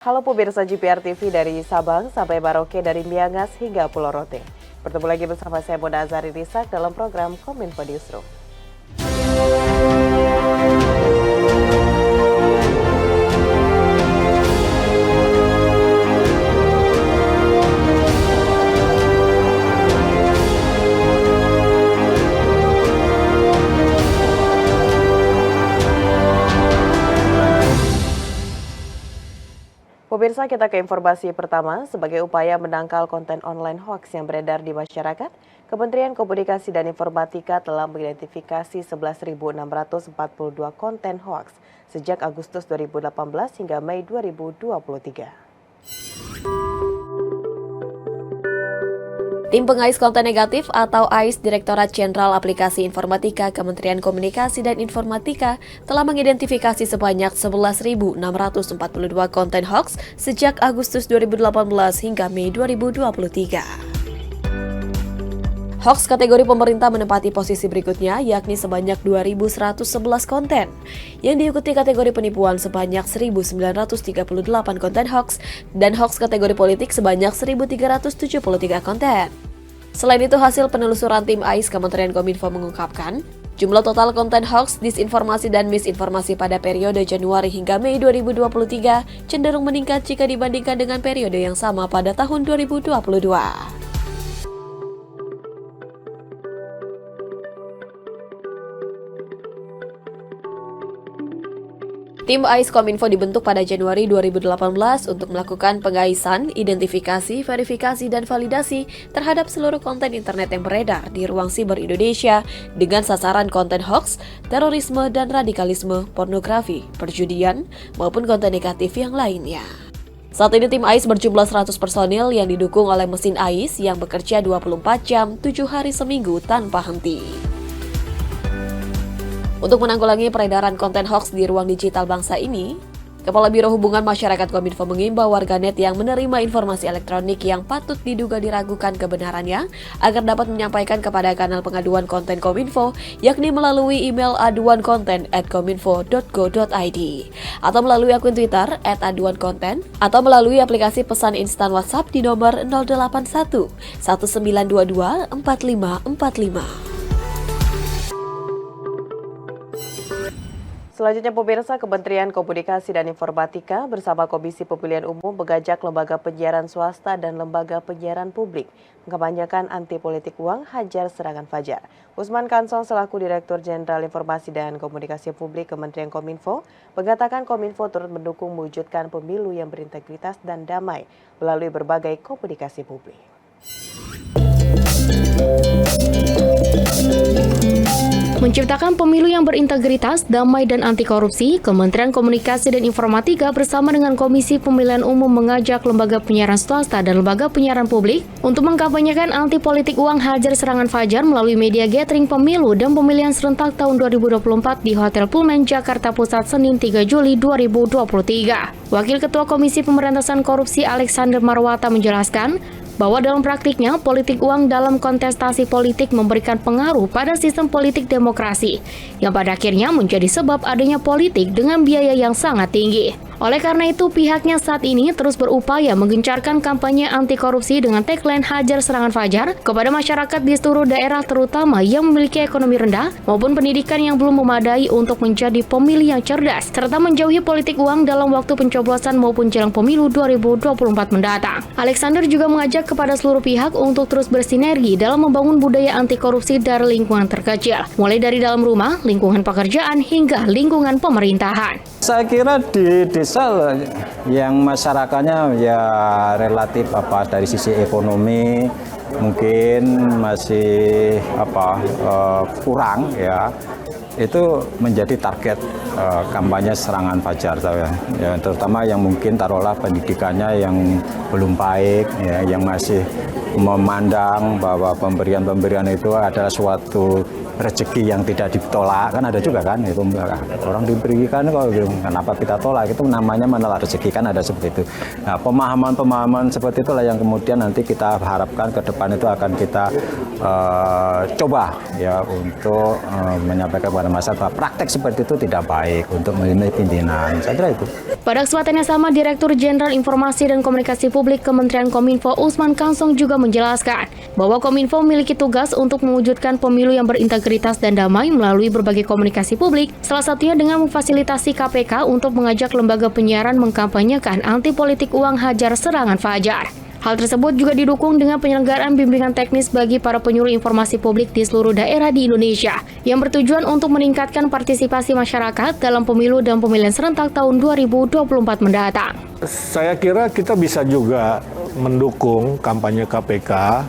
Halo pemirsa GPR TV dari Sabang sampai Merauke, dari Miangas hingga Pulau Rote. Bertemu lagi bersama saya Mona Azari Risak dalam program Kominfo Newsroom. Pemirsa, kita ke informasi pertama. Sebagai upaya menangkal konten online hoax yang beredar di masyarakat, Kementerian Komunikasi dan Informatika telah mengidentifikasi 11.642 konten hoax sejak Agustus 2018 hingga Mei 2023. Tim Pengais Konten Negatif atau AIS Direktorat Jenderal Aplikasi Informatika Kementerian Komunikasi dan Informatika telah mengidentifikasi sebanyak 11.642 konten hoax sejak Agustus 2018 hingga Mei 2023. Hoax kategori pemerintah menempati posisi berikutnya, yakni sebanyak 2.111 konten. Yang diikuti kategori penipuan sebanyak 1.938 konten hoax, dan hoax kategori politik sebanyak 1.373 konten. Selain itu, hasil penelusuran tim AIS Kementerian Kominfo mengungkapkan, jumlah total konten hoax, disinformasi, dan misinformasi pada periode Januari hingga Mei 2023 cenderung meningkat jika dibandingkan dengan periode yang sama pada tahun 2022. Tim AIS Kominfo dibentuk pada Januari 2018 untuk melakukan pengaisan, identifikasi, verifikasi, dan validasi terhadap seluruh konten internet yang beredar di ruang siber Indonesia dengan sasaran konten hoax, terorisme dan radikalisme, pornografi, perjudian, maupun konten negatif yang lainnya. Saat ini tim AIS berjumlah 100 personil yang didukung oleh mesin AIS yang bekerja 24 jam, 7 hari seminggu tanpa henti. Untuk menanggulangi peredaran konten hoax di ruang digital bangsa ini, Kepala Biro Hubungan Masyarakat Kominfo mengimbau warganet yang menerima informasi elektronik yang patut diduga diragukan kebenarannya agar dapat menyampaikan kepada kanal pengaduan konten Kominfo, yakni melalui email aduankonten@kominfo.go.id atau melalui akun Twitter @aduankonten atau melalui aplikasi pesan instan WhatsApp di nomor 081 1922 4545. Selanjutnya pemirsa, Kementerian Komunikasi dan Informatika bersama Komisi Pemilihan Umum mengajak lembaga penyiaran swasta dan lembaga penyiaran publik mengkampanyekan anti politik uang, hajar serangan fajar. Usman Kansong selaku Direktur Jenderal Informasi dan Komunikasi Publik Kementerian Kominfo mengatakan Kominfo turut mendukung mewujudkan pemilu yang berintegritas dan damai melalui berbagai komunikasi publik. Menciptakan pemilu yang berintegritas, damai, dan anti korupsi, Kementerian Komunikasi dan Informatika bersama dengan Komisi Pemilihan Umum mengajak lembaga penyiaran swasta dan lembaga penyiaran publik untuk mengkampanyekan anti politik uang, hajar serangan fajar melalui media gathering pemilu dan pemilihan serentak tahun 2024 di Hotel Pullman, Jakarta Pusat, Senin 3 Juli 2023. Wakil Ketua Komisi Pemberantasan Korupsi Alexander Marwata menjelaskan bahwa dalam praktiknya, politik uang dalam kontestasi politik memberikan pengaruh pada sistem politik demokrasi, yang pada akhirnya menjadi sebab adanya politik dengan biaya yang sangat tinggi. Oleh karena itu, pihaknya saat ini terus berupaya menggencarkan kampanye anti korupsi dengan tagline hajar serangan fajar kepada masyarakat di seluruh daerah, terutama yang memiliki ekonomi rendah maupun pendidikan yang belum memadai untuk menjadi pemilih yang cerdas, serta menjauhi politik uang dalam waktu pencoblosan maupun jelang pemilu 2024 mendatang. Alexander juga mengajak kepada seluruh pihak untuk terus bersinergi dalam membangun budaya anti korupsi dari lingkungan terkecil, mulai dari dalam rumah, lingkungan pekerjaan, hingga lingkungan pemerintahan. Saya kira di desa yang masyarakatnya ya relatif dari sisi ekonomi mungkin masih kurang ya, itu menjadi target kampanye serangan fajar saya. Ya, terutama yang mungkin taruhlah pendidikannya yang belum baik ya, yang masih memandang bahwa pemberian itu adalah suatu rezeki yang tidak ditolak, kan ada juga kan, itu orang diberikan kok kenapa kita tolak, itu namanya menolak rezeki, kan ada seperti itu. Nah, pemahaman seperti itulah yang kemudian nanti kita harapkan ke depan itu akan kita coba ya untuk menyampaikan kepada masyarakat bahwa praktek seperti itu tidak baik. baik untuk memilih pimpinan. Saya kira itu. Pada kesempatan yang sama, Direktur Jenderal Informasi dan Komunikasi Publik Kementerian Kominfo Usman Kansong juga menjelaskan bahwa Kominfo memiliki tugas untuk mewujudkan pemilu yang berintegritas dan damai melalui berbagai komunikasi publik, salah satunya dengan memfasilitasi KPK untuk mengajak lembaga penyiaran mengkampanyekan anti politik uang hajar serangan fajar. Hal tersebut juga didukung dengan penyelenggaraan bimbingan teknis bagi para penyuluh informasi publik di seluruh daerah di Indonesia yang bertujuan untuk meningkatkan partisipasi masyarakat dalam pemilu dan pemilihan serentak tahun 2024 mendatang. Saya kira kita bisa juga mendukung kampanye KPK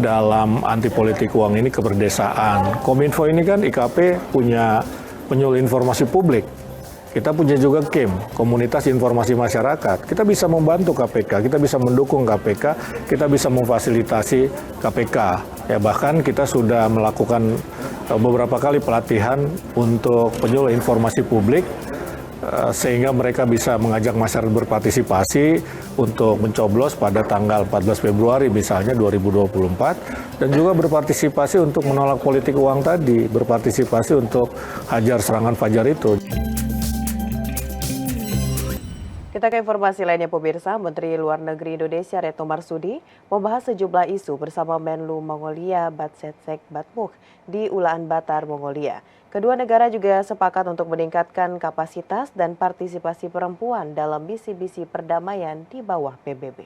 dalam anti politik uang ini ke perdesaan. Kominfo ini kan IKP punya penyuluh informasi publik. Kita punya juga KIM, Komunitas Informasi Masyarakat. Kita bisa membantu KPK, kita bisa mendukung KPK, kita bisa memfasilitasi KPK. Ya, bahkan kita sudah melakukan beberapa kali pelatihan untuk penyuluh informasi publik, sehingga mereka bisa mengajak masyarakat berpartisipasi untuk mencoblos pada tanggal 14 Februari misalnya 2024, dan juga berpartisipasi untuk menolak politik uang tadi, berpartisipasi untuk hajar serangan fajar itu. Kita ke informasi lainnya pemirsa, Menteri Luar Negeri Indonesia Retno Marsudi membahas sejumlah isu bersama Menlu Mongolia Batsetsek Batmuch di Ulaanbaatar, Mongolia. Kedua negara juga sepakat untuk meningkatkan kapasitas dan partisipasi perempuan dalam misi-misi perdamaian di bawah PBB.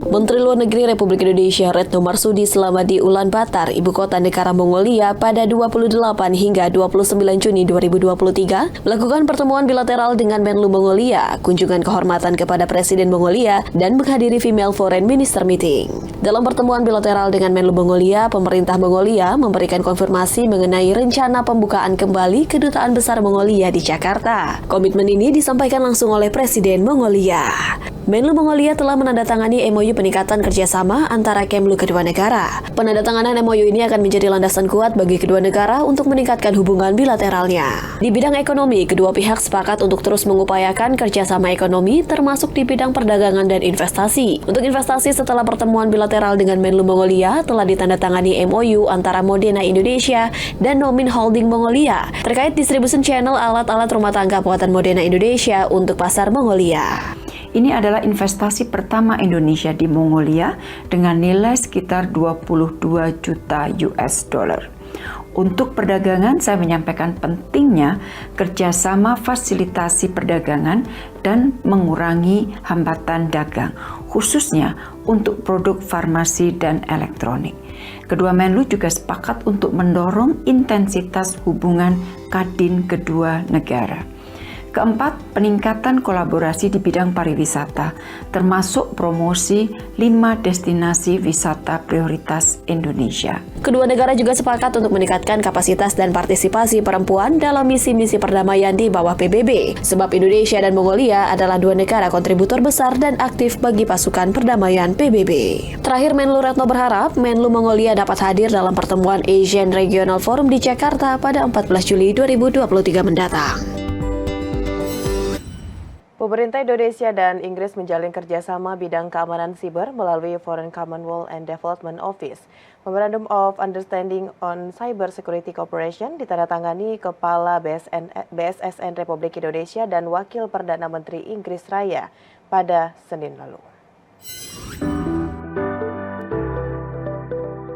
Menteri Luar Negeri Republik Indonesia Retno Marsudi selama di Ulaanbaatar, ibu kota negara Mongolia pada 28 hingga 29 Juni 2023, melakukan pertemuan bilateral dengan Menlu Mongolia, kunjungan kehormatan kepada Presiden Mongolia, dan menghadiri Female Foreign Minister Meeting. Dalam pertemuan bilateral dengan Menlu Mongolia, pemerintah Mongolia memberikan konfirmasi mengenai rencana pembukaan kembali Kedutaan Besar Mongolia di Jakarta. Komitmen ini disampaikan langsung oleh Presiden Mongolia. Menlu Mongolia telah menandatangani MOU peningkatan kerjasama antara Kemlu kedua negara. Penandatanganan MOU ini akan menjadi landasan kuat bagi kedua negara untuk meningkatkan hubungan bilateralnya. Di bidang ekonomi, kedua pihak sepakat untuk terus mengupayakan kerjasama ekonomi termasuk di bidang perdagangan dan investasi. Untuk investasi setelah pertemuan bilateral dengan Menlu Mongolia telah ditandatangani MOU antara Modena Indonesia dan Nomin Holding Mongolia terkait distribusi channel alat-alat rumah tangga buatan Modena Indonesia untuk pasar Mongolia. Ini adalah investasi pertama Indonesia di Mongolia dengan nilai sekitar 22 juta US dollar. Untuk perdagangan, saya menyampaikan pentingnya kerjasama fasilitasi perdagangan dan mengurangi hambatan dagang, khususnya untuk produk farmasi dan elektronik. Kedua Menlu juga sepakat untuk mendorong intensitas hubungan Kadin kedua negara. Keempat, peningkatan kolaborasi di bidang pariwisata, termasuk promosi 5 destinasi wisata prioritas Indonesia. Kedua negara juga sepakat untuk meningkatkan kapasitas dan partisipasi perempuan dalam misi-misi perdamaian di bawah PBB, sebab Indonesia dan Mongolia adalah dua negara kontributor besar dan aktif bagi pasukan perdamaian PBB. Terakhir, Menlu Retno berharap Menlu Mongolia dapat hadir dalam pertemuan Asian Regional Forum di Jakarta pada 14 Juli 2023 mendatang. Pemerintah Indonesia dan Inggris menjalin kerjasama bidang keamanan siber melalui Foreign Commonwealth and Development Office. Memorandum of Understanding on Cyber Security Cooperation ditandatangani Kepala BSSN Republik Indonesia dan Wakil Perdana Menteri Inggris Raya pada Senin lalu.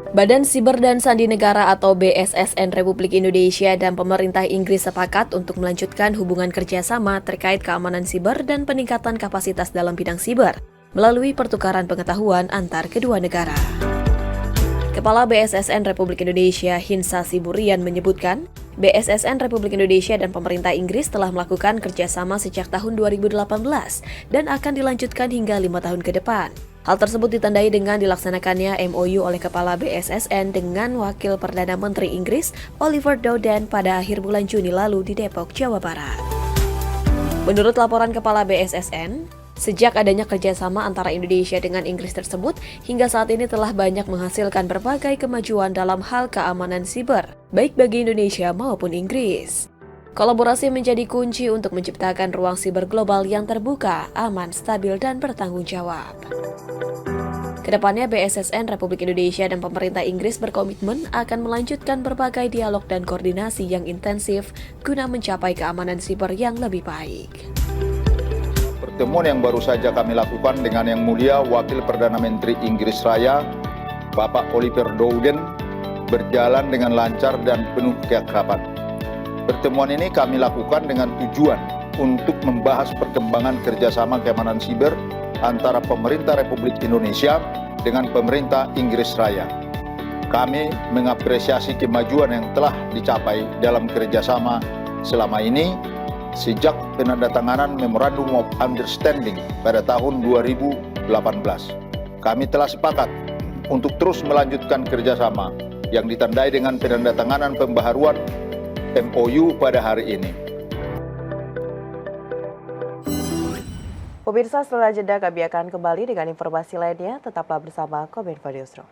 Badan Siber dan Sandi Negara atau BSSN Republik Indonesia dan pemerintah Inggris sepakat untuk melanjutkan hubungan kerjasama terkait keamanan siber dan peningkatan kapasitas dalam bidang siber melalui pertukaran pengetahuan antar kedua negara. Kepala BSSN Republik Indonesia Hinsa Siburian menyebutkan, BSSN Republik Indonesia dan pemerintah Inggris telah melakukan kerjasama sejak tahun 2018 dan akan dilanjutkan hingga 5 tahun ke depan. Hal tersebut ditandai dengan dilaksanakannya MOU oleh Kepala BSSN dengan Wakil Perdana Menteri Inggris Oliver Dowden pada akhir bulan Juni lalu di Depok, Jawa Barat. Menurut laporan Kepala BSSN, sejak adanya kerjasama antara Indonesia dengan Inggris tersebut, hingga saat ini telah banyak menghasilkan berbagai kemajuan dalam hal keamanan siber, baik bagi Indonesia maupun Inggris. Kolaborasi menjadi kunci untuk menciptakan ruang siber global yang terbuka, aman, stabil, dan bertanggung jawab. Kedepannya BSSN Republik Indonesia dan pemerintah Inggris berkomitmen akan melanjutkan berbagai dialog dan koordinasi yang intensif guna mencapai keamanan siber yang lebih baik. Pertemuan yang baru saja kami lakukan dengan Yang Mulia Wakil Perdana Menteri Inggris Raya, Bapak Oliver Dowden, berjalan dengan lancar dan penuh keakraban. Pertemuan ini kami lakukan dengan tujuan untuk membahas perkembangan kerjasama keamanan siber antara pemerintah Republik Indonesia dengan pemerintah Inggris Raya. Kami mengapresiasi kemajuan yang telah dicapai dalam kerjasama selama ini sejak penandatanganan Memorandum of Understanding pada tahun 2018. Kami telah sepakat untuk terus melanjutkan kerjasama yang ditandai dengan penandatanganan pembaharuan MOU pada hari ini. Pemirsa, setelah jeda kami akan kembali dengan informasi lainnya. Tetaplah bersama Kominfo Newsroom.